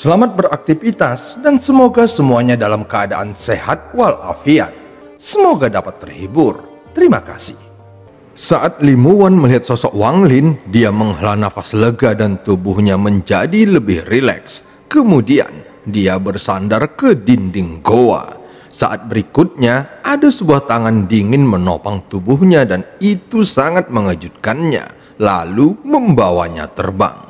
Selamat beraktivitas dan semoga semuanya dalam keadaan sehat walafiat. Semoga dapat terhibur. Terima kasih. Saat Limu Wan melihat sosok Wang Lin, dia menghela nafas lega dan tubuhnya menjadi lebih rileks. Kemudian, dia bersandar ke dinding goa. Saat berikutnya, ada sebuah tangan dingin menopang tubuhnya dan itu sangat mengejutkannya, lalu membawanya terbang.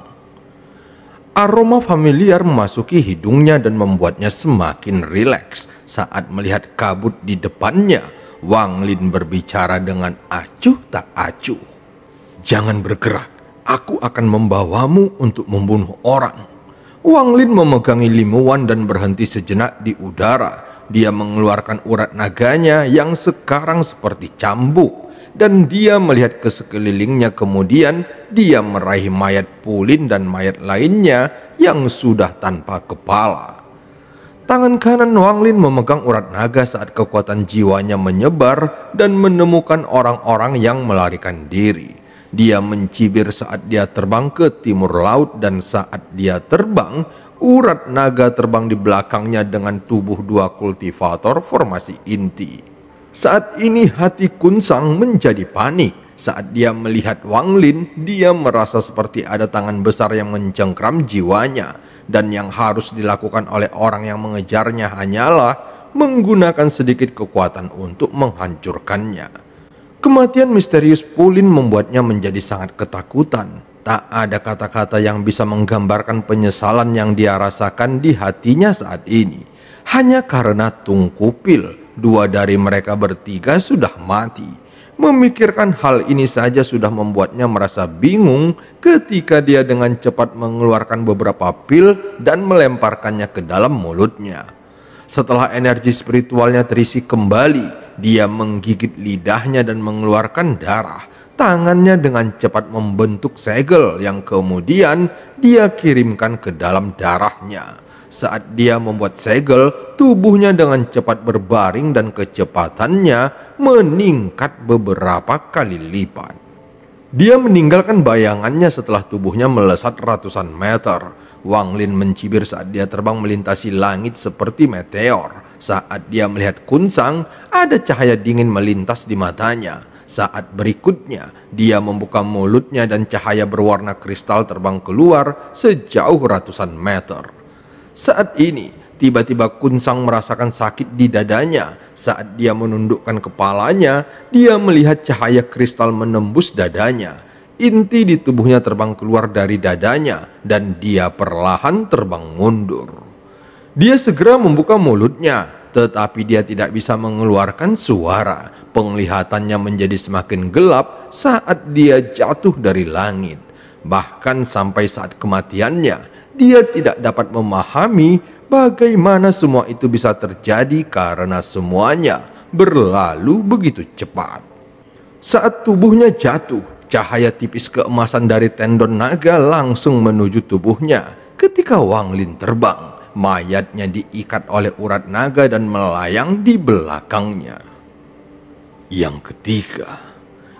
Aroma familiar memasuki hidungnya dan membuatnya semakin rileks. Saat melihat kabut di depannya, Wang Lin berbicara dengan acuh tak acuh. "Jangan bergerak, aku akan membawamu untuk membunuh orang." Wang Lin memegangi Limu Wan dan berhenti sejenak di udara. Dia mengeluarkan urat naganya yang sekarang seperti cambuk. Dan dia melihat ke sekelilingnya, kemudian dia meraih mayat Pulin dan mayat lainnya yang sudah tanpa kepala. Tangan kanan Wang Lin memegang urat naga saat kekuatan jiwanya menyebar dan menemukan orang-orang yang melarikan diri. Dia mencibir saat dia terbang ke timur laut dan saat dia terbang, urat naga terbang di belakangnya dengan tubuh dua kultivator formasi inti. Saat ini hati Kun Sang menjadi panik. Saat dia melihat Wang Lin, dia merasa seperti ada tangan besar yang mencengkram jiwanya. Dan yang harus dilakukan oleh orang yang mengejarnya hanyalah menggunakan sedikit kekuatan untuk menghancurkannya. Kematian misterius Pulin membuatnya menjadi sangat ketakutan. Tak ada kata-kata yang bisa menggambarkan penyesalan yang dia rasakan di hatinya saat ini. Hanya karena Tungkupil, dua dari mereka bertiga sudah mati. Memikirkan hal ini saja sudah membuatnya merasa bingung ketika dia dengan cepat mengeluarkan beberapa pil dan melemparkannya ke dalam mulutnya. Setelah energi spiritualnya terisi kembali, dia menggigit lidahnya dan mengeluarkan darah. Tangannya dengan cepat membentuk segel yang kemudian dia kirimkan ke dalam darahnya. Saat dia membuat segel, tubuhnya dengan cepat berbaring dan kecepatannya meningkat beberapa kali lipat. Dia meninggalkan bayangannya setelah tubuhnya melesat ratusan meter. Wang Lin mencibir saat dia terbang melintasi langit seperti meteor. Saat dia melihat Kun Sang, ada cahaya dingin melintas di matanya. Saat berikutnya, dia membuka mulutnya dan cahaya berwarna kristal terbang keluar sejauh ratusan meter. Saat ini, tiba-tiba Kun Sang merasakan sakit di dadanya. Saat dia menundukkan kepalanya, dia melihat cahaya kristal menembus dadanya. Inti di tubuhnya terbang keluar dari dadanya dan dia perlahan terbang mundur. Dia segera membuka mulutnya, tetapi dia tidak bisa mengeluarkan suara. Penglihatannya menjadi semakin gelap saat dia jatuh dari langit. Bahkan sampai saat kematiannya, dia tidak dapat memahami bagaimana semua itu bisa terjadi karena semuanya berlalu begitu cepat. Saat tubuhnya jatuh, cahaya tipis keemasan dari tendon naga langsung menuju tubuhnya. Ketika Wang Lin terbang, mayatnya diikat oleh urat naga dan melayang di belakangnya. Yang ketiga,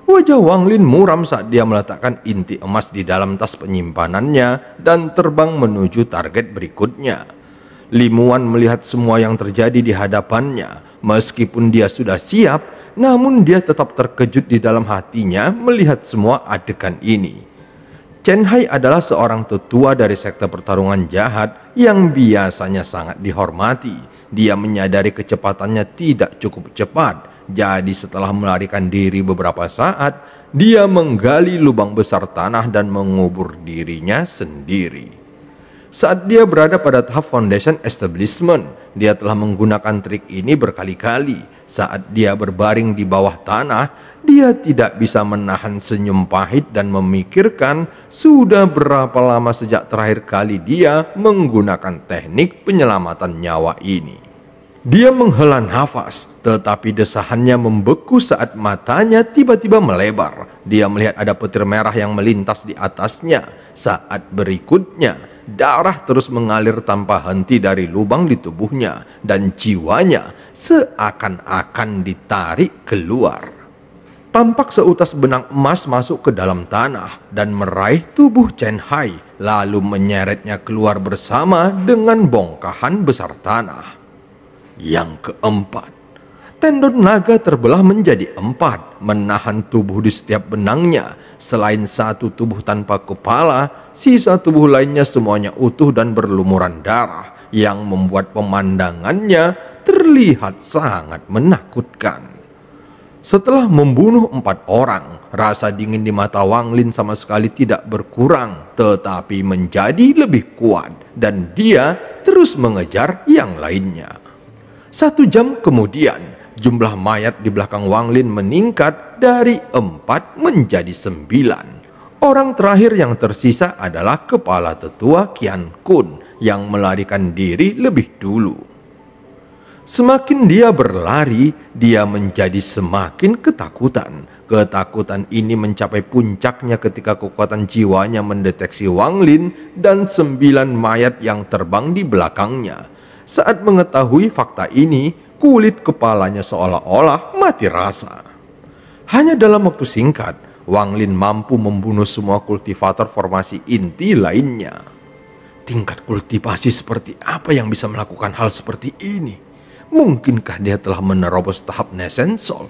wajah Wang Lin muram saat dia meletakkan inti emas di dalam tas penyimpanannya dan terbang menuju target berikutnya. Limu Wan melihat semua yang terjadi di hadapannya. Meskipun dia sudah siap, namun dia tetap terkejut di dalam hatinya melihat semua adegan ini. Chen Hai adalah seorang tetua dari sekte pertarungan jahat yang biasanya sangat dihormati. Dia menyadari kecepatannya tidak cukup cepat. Jadi setelah melarikan diri beberapa saat, dia menggali lubang besar tanah dan mengubur dirinya sendiri. Saat dia berada pada tahap foundation establishment, dia telah menggunakan trik ini berkali-kali. Saat dia berbaring di bawah tanah, dia tidak bisa menahan senyum pahit dan memikirkan sudah berapa lama sejak terakhir kali dia menggunakan teknik penyelamatan nyawa ini. Dia menghela nafas, tetapi desahannya membeku saat matanya tiba-tiba melebar. Dia melihat ada petir merah yang melintas di atasnya. Saat berikutnya, darah terus mengalir tanpa henti dari lubang di tubuhnya dan jiwanya seakan-akan ditarik keluar. Tampak seutas benang emas masuk ke dalam tanah dan meraih tubuh Chen Hai, lalu menyeretnya keluar bersama dengan bongkahan besar tanah. Yang keempat, tendon naga terbelah menjadi 4, menahan tubuh di setiap benangnya. Selain satu tubuh tanpa kepala, sisa tubuh lainnya semuanya utuh dan berlumuran darah, yang membuat pemandangannya terlihat sangat menakutkan. Setelah membunuh 4 orang, rasa dingin di mata Wang Lin sama sekali tidak berkurang, tetapi menjadi lebih kuat, dan dia terus mengejar yang lainnya. 1 jam kemudian, jumlah mayat di belakang Wang Lin meningkat dari 4 menjadi 9. Orang terakhir yang tersisa adalah kepala tetua Qian Kun yang melarikan diri lebih dulu. Semakin dia berlari, dia menjadi semakin ketakutan. Ketakutan ini mencapai puncaknya ketika kekuatan jiwanya mendeteksi Wang Lin dan 9 mayat yang terbang di belakangnya. Saat mengetahui fakta ini, kulit kepalanya seolah-olah mati rasa. Hanya dalam waktu singkat, Wang Lin mampu membunuh semua kultivator formasi inti lainnya. Tingkat kultivasi seperti apa yang bisa melakukan hal seperti ini? Mungkinkah dia telah menerobos tahap Nesensol?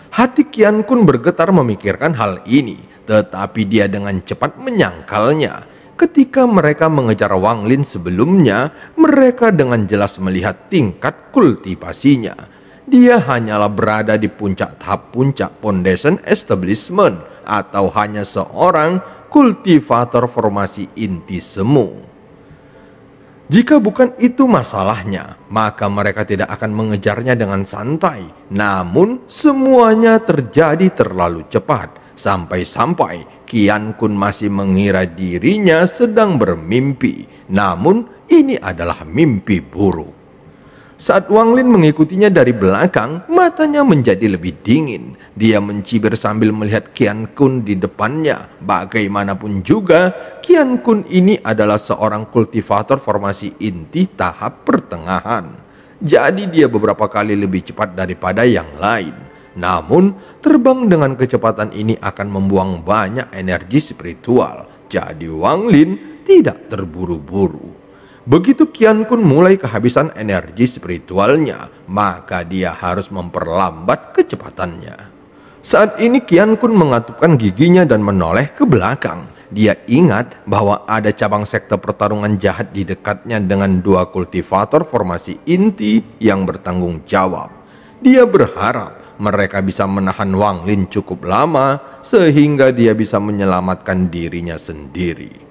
Hati Qian Kun bergetar memikirkan hal ini, tetapi dia dengan cepat menyangkalnya. Ketika mereka mengejar Wang Lin sebelumnya, mereka dengan jelas melihat tingkat kultivasinya. Dia hanyalah berada di puncak tahap puncak Foundation Establishment, atau hanya seorang kultivator formasi inti semu. Jika bukan itu masalahnya, maka mereka tidak akan mengejarnya dengan santai. Namun semuanya terjadi terlalu cepat, sampai-sampai Qian Kun masih mengira dirinya sedang bermimpi. Namun ini adalah mimpi buruk. Saat Wang Lin mengikutinya dari belakang, matanya menjadi lebih dingin. Dia mencibir sambil melihat Qian Kun di depannya. Bagaimanapun juga, Qian Kun ini adalah seorang kultivator formasi inti tahap pertengahan. Jadi dia beberapa kali lebih cepat daripada yang lain. Namun, terbang dengan kecepatan ini akan membuang banyak energi spiritual. Jadi Wang Lin tidak terburu-buru. Begitu Qian Kun mulai kehabisan energi spiritualnya, maka dia harus memperlambat kecepatannya. Saat ini Qian Kun mengatupkan giginya dan menoleh ke belakang. Dia ingat bahwa ada cabang sekte pertarungan jahat di dekatnya dengan 2 kultivator formasi inti yang bertanggung jawab. Dia berharap mereka bisa menahan Wang Lin cukup lama sehingga dia bisa menyelamatkan dirinya sendiri.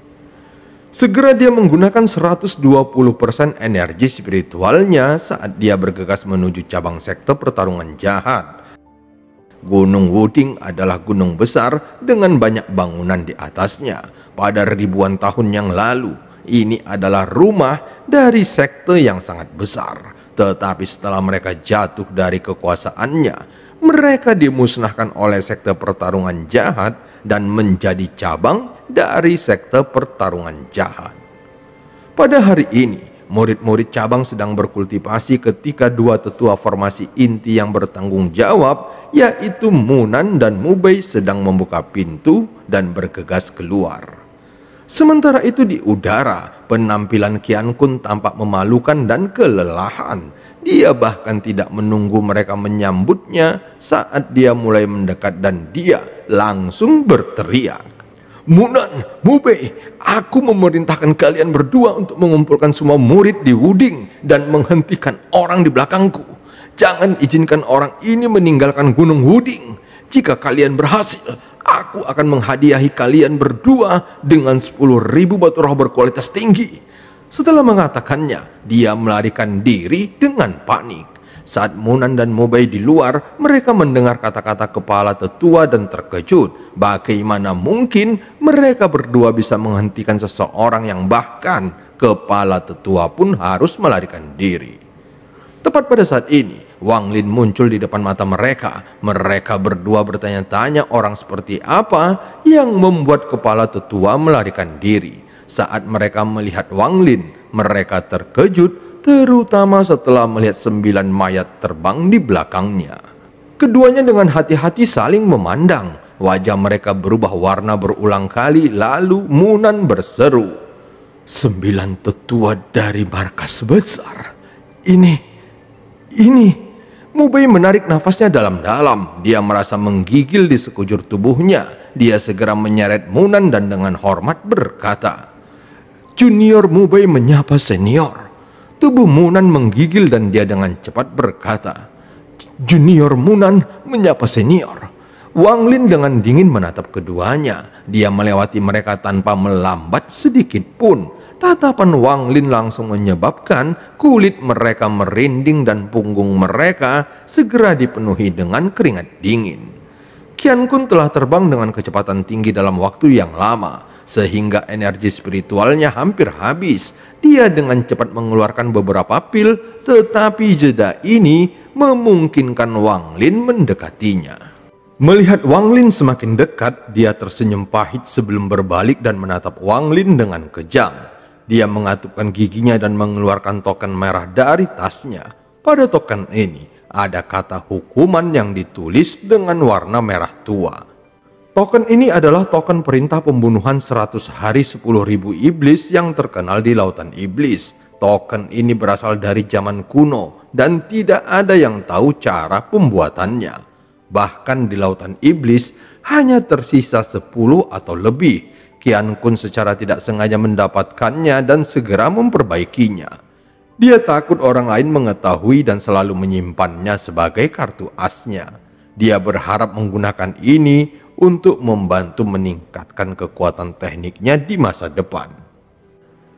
Segera dia menggunakan 120% energi spiritualnya saat dia bergegas menuju cabang sekte pertarungan jahat. Gunung Wuding adalah gunung besar dengan banyak bangunan di atasnya. Pada ribuan tahun yang lalu, ini adalah rumah dari sekte yang sangat besar. Tetapi setelah mereka jatuh dari kekuasaannya, mereka dimusnahkan oleh sekte pertarungan jahat dan menjadi cabang dari sekte pertarungan jahat. Pada hari ini, murid-murid cabang sedang berkultivasi ketika 2 tetua formasi inti yang bertanggung jawab, yaitu Munan dan Mubei, sedang membuka pintu dan bergegas keluar. Sementara itu di udara, penampilan Qian Kun tampak memalukan dan kelelahan. Dia bahkan tidak menunggu mereka menyambutnya saat dia mulai mendekat dan dia langsung berteriak. Munan, Mubei, aku memerintahkan kalian berdua untuk mengumpulkan semua murid di Wuding dan menghentikan orang di belakangku. Jangan izinkan orang ini meninggalkan Gunung Wuding. Jika kalian berhasil, aku akan menghadiahi kalian berdua dengan 10.000 batu roh berkualitas tinggi. Setelah mengatakannya, dia melarikan diri dengan panik. Saat Munan dan Mubei di luar, mereka mendengar kata-kata kepala tetua dan terkejut. Bagaimana mungkin mereka berdua bisa menghentikan seseorang yang bahkan kepala tetua pun harus melarikan diri. Tepat pada saat ini, Wang Lin muncul di depan mata mereka. Mereka berdua bertanya-tanya orang seperti apa yang membuat kepala tetua melarikan diri. Saat mereka melihat Wang Lin, mereka terkejut, terutama setelah melihat 9 mayat terbang di belakangnya. Keduanya dengan hati-hati saling memandang. Wajah mereka berubah warna berulang kali, lalu Munan berseru, "9 tetua dari markas besar. Ini. Mubei menarik nafasnya dalam-dalam. Dia merasa menggigil di sekujur tubuhnya. Dia segera menyeret Munan dan dengan hormat berkata, "Junior Mubei menyapa senior." Tubuh Munan menggigil dan dia dengan cepat berkata, "Junior Munan menyapa senior." Wang Lin dengan dingin menatap keduanya. Dia melewati mereka tanpa melambat sedikit pun. Tatapan Wang Lin langsung menyebabkan kulit mereka merinding dan punggung mereka segera dipenuhi dengan keringat dingin. Qian Kun telah terbang dengan kecepatan tinggi dalam waktu yang lama, sehingga energi spiritualnya hampir habis. Dia dengan cepat mengeluarkan beberapa pil, tetapi jeda ini memungkinkan Wang Lin mendekatinya. Melihat Wang Lin semakin dekat, dia tersenyum pahit sebelum berbalik dan menatap Wang Lin dengan kejam. Dia mengatupkan giginya dan mengeluarkan token merah dari tasnya. Pada token ini ada kata hukuman yang ditulis dengan warna merah tua. Token ini adalah token perintah pembunuhan 100 hari 10.000 iblis yang terkenal di Lautan Iblis. Token ini berasal dari zaman kuno dan tidak ada yang tahu cara pembuatannya. Bahkan di Lautan Iblis hanya tersisa 10 atau lebih. Qian Kun secara tidak sengaja mendapatkannya dan segera memperbaikinya. Dia takut orang lain mengetahui dan selalu menyimpannya sebagai kartu asnya. Dia berharap menggunakan ini untuk membantu meningkatkan kekuatan tekniknya di masa depan.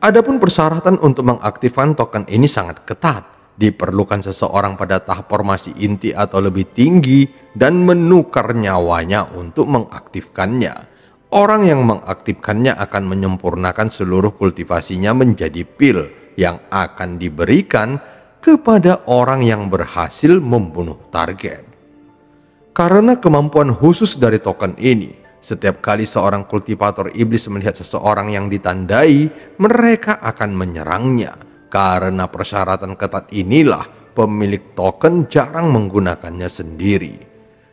Adapun persyaratan untuk mengaktifkan token ini sangat ketat. Diperlukan seseorang pada tahap formasi inti atau lebih tinggi dan menukar nyawanya untuk mengaktifkannya. Orang yang mengaktifkannya akan menyempurnakan seluruh kultivasinya menjadi pil yang akan diberikan kepada orang yang berhasil membunuh target. Karena kemampuan khusus dari token ini, setiap kali seorang kultivator iblis melihat seseorang yang ditandai, mereka akan menyerangnya. Karena persyaratan ketat inilah, pemilik token jarang menggunakannya sendiri.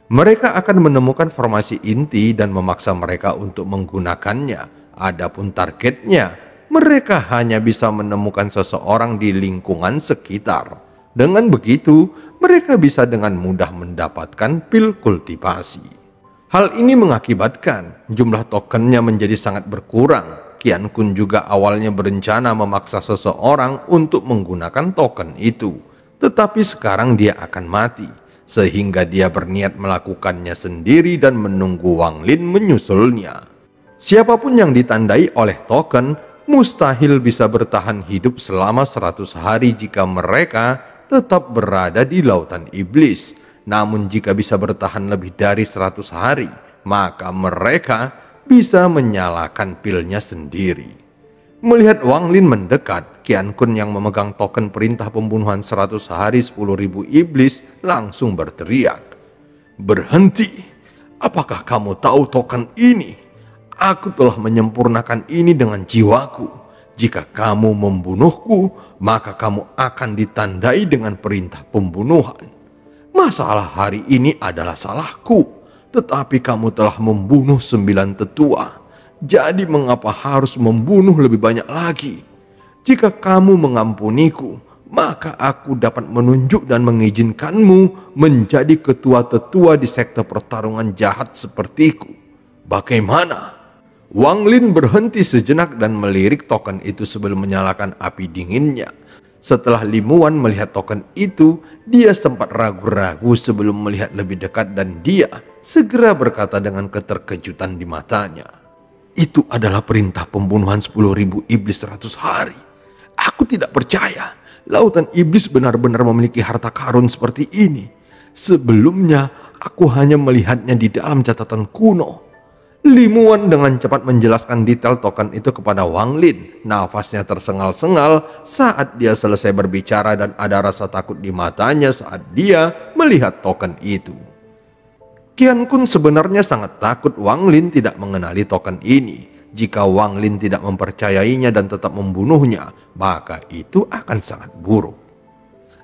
Mereka akan menemukan formasi inti dan memaksa mereka untuk menggunakannya. Adapun targetnya, mereka hanya bisa menemukan seseorang di lingkungan sekitar. Dengan begitu, mereka bisa dengan mudah mendapatkan pil kultivasi. Hal ini mengakibatkan jumlah tokennya menjadi sangat berkurang. Qian Kun juga awalnya berencana memaksa seseorang untuk menggunakan token itu. Tetapi sekarang dia akan mati. Sehingga dia berniat melakukannya sendiri dan menunggu Wang Lin menyusulnya. Siapapun yang ditandai oleh token mustahil bisa bertahan hidup selama 100 hari jika mereka tetap berada di Lautan Iblis. Namun jika bisa bertahan lebih dari 100 hari, maka mereka bisa menyalakan pilnya sendiri. Melihat Wang Lin mendekat, Qian Kun yang memegang token perintah pembunuhan 100 hari 10.000 iblis langsung berteriak, "Berhenti! Apakah kamu tahu token ini? Aku telah menyempurnakan ini dengan jiwaku. Jika kamu membunuhku, maka kamu akan ditandai dengan perintah pembunuhan. Masalah hari ini adalah salahku, tetapi kamu telah membunuh 9 tetua. Jadi mengapa harus membunuh lebih banyak lagi? Jika kamu mengampuniku, maka aku dapat menunjuk dan mengizinkanmu menjadi ketua tetua di sekte pertarungan jahat sepertiku. Bagaimana?" Wang Lin berhenti sejenak dan melirik token itu sebelum menyalakan api dinginnya. Setelah Limuan melihat token itu, dia sempat ragu-ragu sebelum melihat lebih dekat dan dia segera berkata dengan keterkejutan di matanya, "Itu adalah perintah pembunuhan 10.000 iblis 100 hari. Aku tidak percaya Lautan Iblis benar-benar memiliki harta karun seperti ini. Sebelumnya aku hanya melihatnya di dalam catatan kuno." Limuan dengan cepat menjelaskan detail token itu kepada Wang Lin. Nafasnya tersengal-sengal saat dia selesai berbicara dan ada rasa takut di matanya saat dia melihat token itu. Qian Kun sebenarnya sangat takut Wang Lin tidak mengenali token ini. Jika Wang Lin tidak mempercayainya dan tetap membunuhnya, maka itu akan sangat buruk.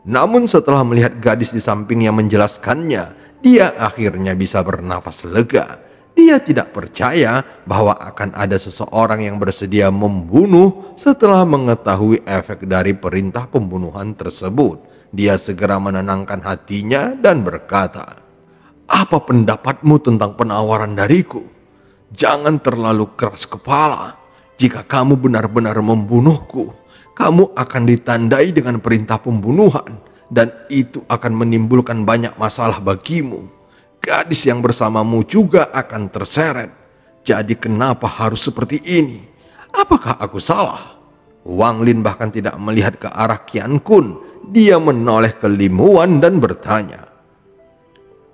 Namun setelah melihat gadis di sampingnya menjelaskannya, dia akhirnya bisa bernafas lega. Dia tidak percaya bahwa akan ada seseorang yang bersedia membunuh setelah mengetahui efek dari perintah pembunuhan tersebut. Dia segera menenangkan hatinya dan berkata, "Apa pendapatmu tentang penawaran dariku? Jangan terlalu keras kepala. Jika kamu benar-benar membunuhku, kamu akan ditandai dengan perintah pembunuhan, dan itu akan menimbulkan banyak masalah bagimu. Gadis yang bersamamu juga akan terseret. Jadi kenapa harus seperti ini? Apakah aku salah?" Wang Lin bahkan tidak melihat ke arah Qian Kun. Dia menoleh ke Lim Wuan dan bertanya,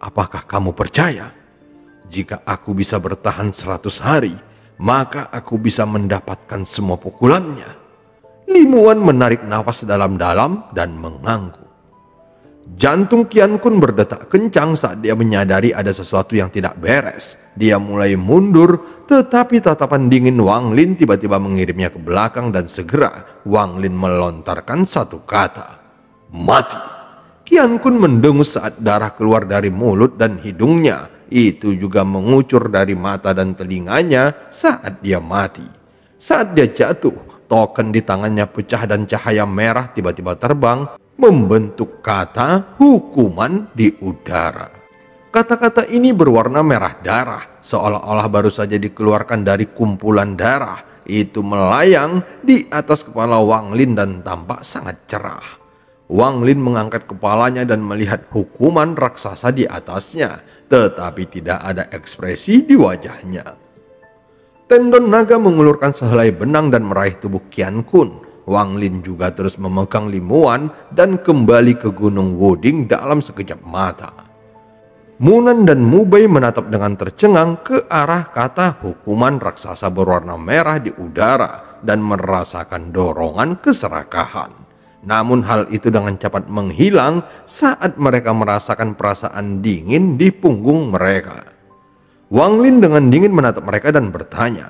"Apakah kamu percaya? Jika aku bisa bertahan 100 hari, maka aku bisa mendapatkan semua pukulannya?" Lim Wuan menarik nafas dalam-dalam dan mengangguk. Jantung Qian Kun berdetak kencang saat dia menyadari ada sesuatu yang tidak beres. Dia mulai mundur, tetapi tatapan dingin Wang Lin tiba-tiba mengirimnya ke belakang dan segera Wang Lin melontarkan satu kata, "Mati." Qian Kun mendengus saat darah keluar dari mulut dan hidungnya. Itu juga mengucur dari mata dan telinganya saat dia mati. Saat dia jatuh, token di tangannya pecah dan cahaya merah tiba-tiba terbang, membentuk kata "hukuman" di udara. Kata-kata ini berwarna merah darah, seolah-olah baru saja dikeluarkan dari kumpulan darah. Itu melayang di atas kepala Wang Lin dan tampak sangat cerah. Wang Lin mengangkat kepalanya dan melihat hukuman raksasa di atasnya, tetapi tidak ada ekspresi di wajahnya. Tendon naga mengulurkan sehelai benang dan meraih tubuh Qian Kun. Wang Lin juga terus memegang Lim Wuan dan kembali ke Gunung Wuding dalam sekejap mata. Munan dan Mu Bei menatap dengan tercengang ke arah kata "hukuman raksasa" berwarna merah di udara dan merasakan dorongan keserakahan. Namun hal itu dengan cepat menghilang saat mereka merasakan perasaan dingin di punggung mereka. Wang Lin dengan dingin menatap mereka dan bertanya,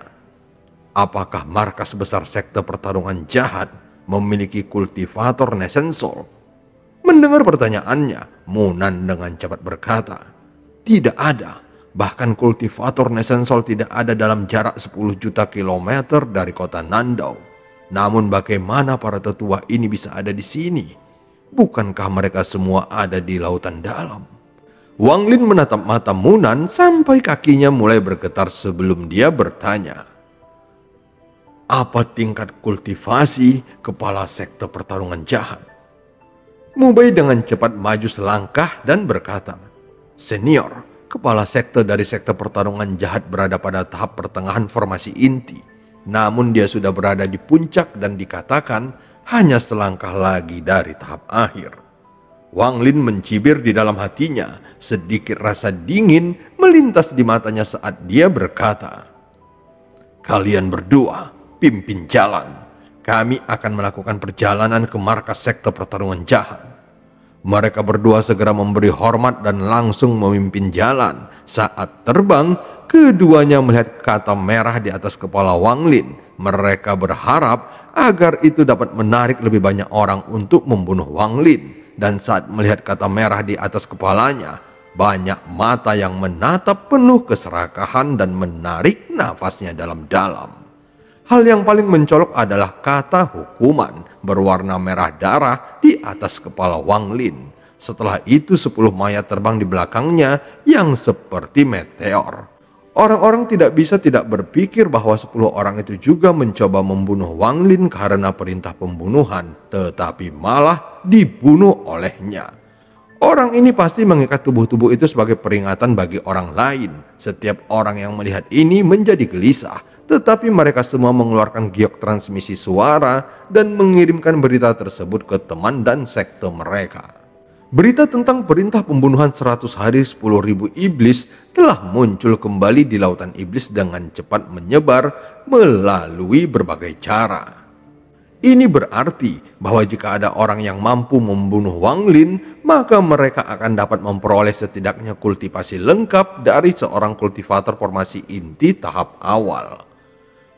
"Apakah markas besar sekte pertarungan jahat memiliki kultivator Nesensol?" Mendengar pertanyaannya, Munan dengan cepat berkata, "Tidak ada. Bahkan kultivator Nesensol tidak ada dalam jarak 10 juta kilometer dari kota Nandao. Namun bagaimana para tetua ini bisa ada di sini? Bukankah mereka semua ada di lautan dalam?" Wang Lin menatap mata Munan sampai kakinya mulai bergetar sebelum dia bertanya, "Apa tingkat kultivasi kepala sekte pertarungan jahat?" Mu Bei dengan cepat maju selangkah dan berkata, "Senior, kepala sekte dari sekte pertarungan jahat berada pada tahap pertengahan formasi inti. Namun dia sudah berada di puncak dan dikatakan hanya selangkah lagi dari tahap akhir." Wang Lin mencibir di dalam hatinya. Sedikit rasa dingin melintas di matanya saat dia berkata, "Kalian berdua pimpin jalan. Kami akan melakukan perjalanan ke markas sekte pertarungan jahat." Mereka berdua segera memberi hormat dan langsung memimpin jalan. Saat terbang, keduanya melihat kata merah di atas kepala Wang Lin. Mereka berharap agar itu dapat menarik lebih banyak orang untuk membunuh Wang Lin. Dan saat melihat kata merah di atas kepalanya, banyak mata yang menatap penuh keserakahan dan menarik nafasnya dalam-dalam. Hal yang paling mencolok adalah kata "hukuman" berwarna merah darah di atas kepala Wang Lin. Setelah itu 10 mayat terbang di belakangnya yang seperti meteor. Orang-orang tidak bisa tidak berpikir bahwa 10 orang itu juga mencoba membunuh Wang Lin karena perintah pembunuhan, tetapi malah dibunuh olehnya. Orang ini pasti mengikat tubuh-tubuh itu sebagai peringatan bagi orang lain. Setiap orang yang melihat ini menjadi gelisah, tetapi mereka semua mengeluarkan giok transmisi suara dan mengirimkan berita tersebut ke teman dan sekte mereka. Berita tentang perintah pembunuhan 100 hari 10.000 iblis telah muncul kembali di lautan iblis dengan cepat menyebar melalui berbagai cara. Ini berarti bahwa jika ada orang yang mampu membunuh Wang Lin, maka mereka akan dapat memperoleh setidaknya kultivasi lengkap dari seorang kultivator formasi inti tahap awal.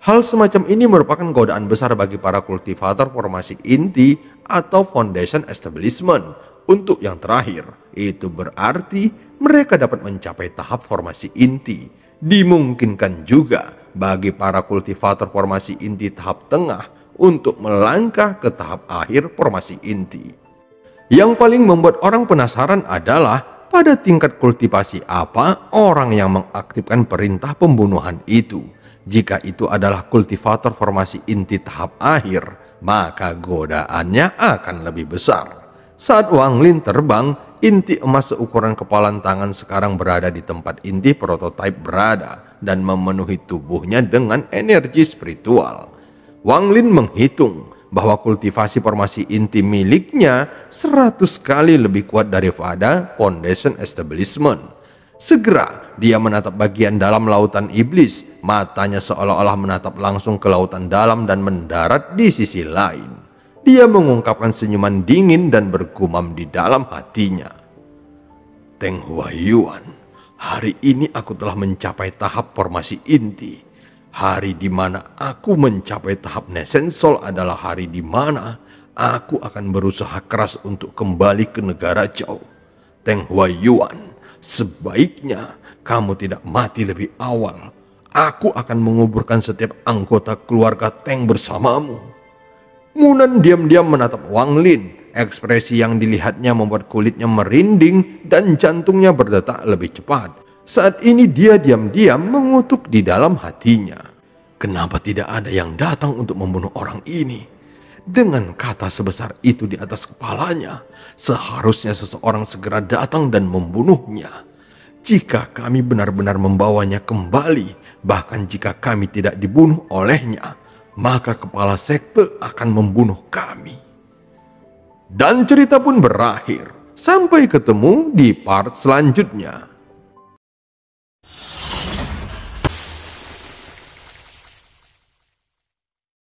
Hal semacam ini merupakan godaan besar bagi para kultivator formasi inti atau foundation establishment. Untuk yang terakhir, itu berarti mereka dapat mencapai tahap formasi inti. Dimungkinkan juga bagi para kultivator formasi inti tahap tengah untuk melangkah ke tahap akhir formasi inti. Yang paling membuat orang penasaran adalah pada tingkat kultivasi apa orang yang mengaktifkan perintah pembunuhan itu. Jika itu adalah kultivator formasi inti tahap akhir, maka godaannya akan lebih besar. Saat Wang Lin terbang, inti emas seukuran kepalan tangan sekarang berada di tempat inti prototipe berada dan memenuhi tubuhnya dengan energi spiritual. Wang Lin menghitung bahwa kultivasi formasi inti miliknya 100 kali lebih kuat daripada Foundation Establishment. Segera dia menatap bagian dalam lautan iblis, matanya seolah-olah menatap langsung ke lautan dalam dan mendarat di sisi lain. Dia mengungkapkan senyuman dingin dan bergumam di dalam hatinya. Teng Huaiyuan, hari ini aku telah mencapai tahap formasi inti. Hari di mana aku mencapai tahap Nesensol adalah hari di mana aku akan berusaha keras untuk kembali ke negara Zhou. Teng Huaiyuan, sebaiknya kamu tidak mati lebih awal. Aku akan menguburkan setiap anggota keluarga Teng bersamamu. Munan diam-diam menatap Wang Lin. Ekspresi yang dilihatnya membuat kulitnya merinding dan jantungnya berdetak lebih cepat. Saat ini dia diam-diam mengutuk di dalam hatinya. Kenapa tidak ada yang datang untuk membunuh orang ini? Dengan kata sebesar itu di atas kepalanya, seharusnya seseorang segera datang dan membunuhnya. Jika kami benar-benar membawanya kembali, bahkan jika kami tidak dibunuh olehnya, maka kepala sekte akan membunuh kami. Dan cerita pun berakhir. Sampai ketemu di part selanjutnya.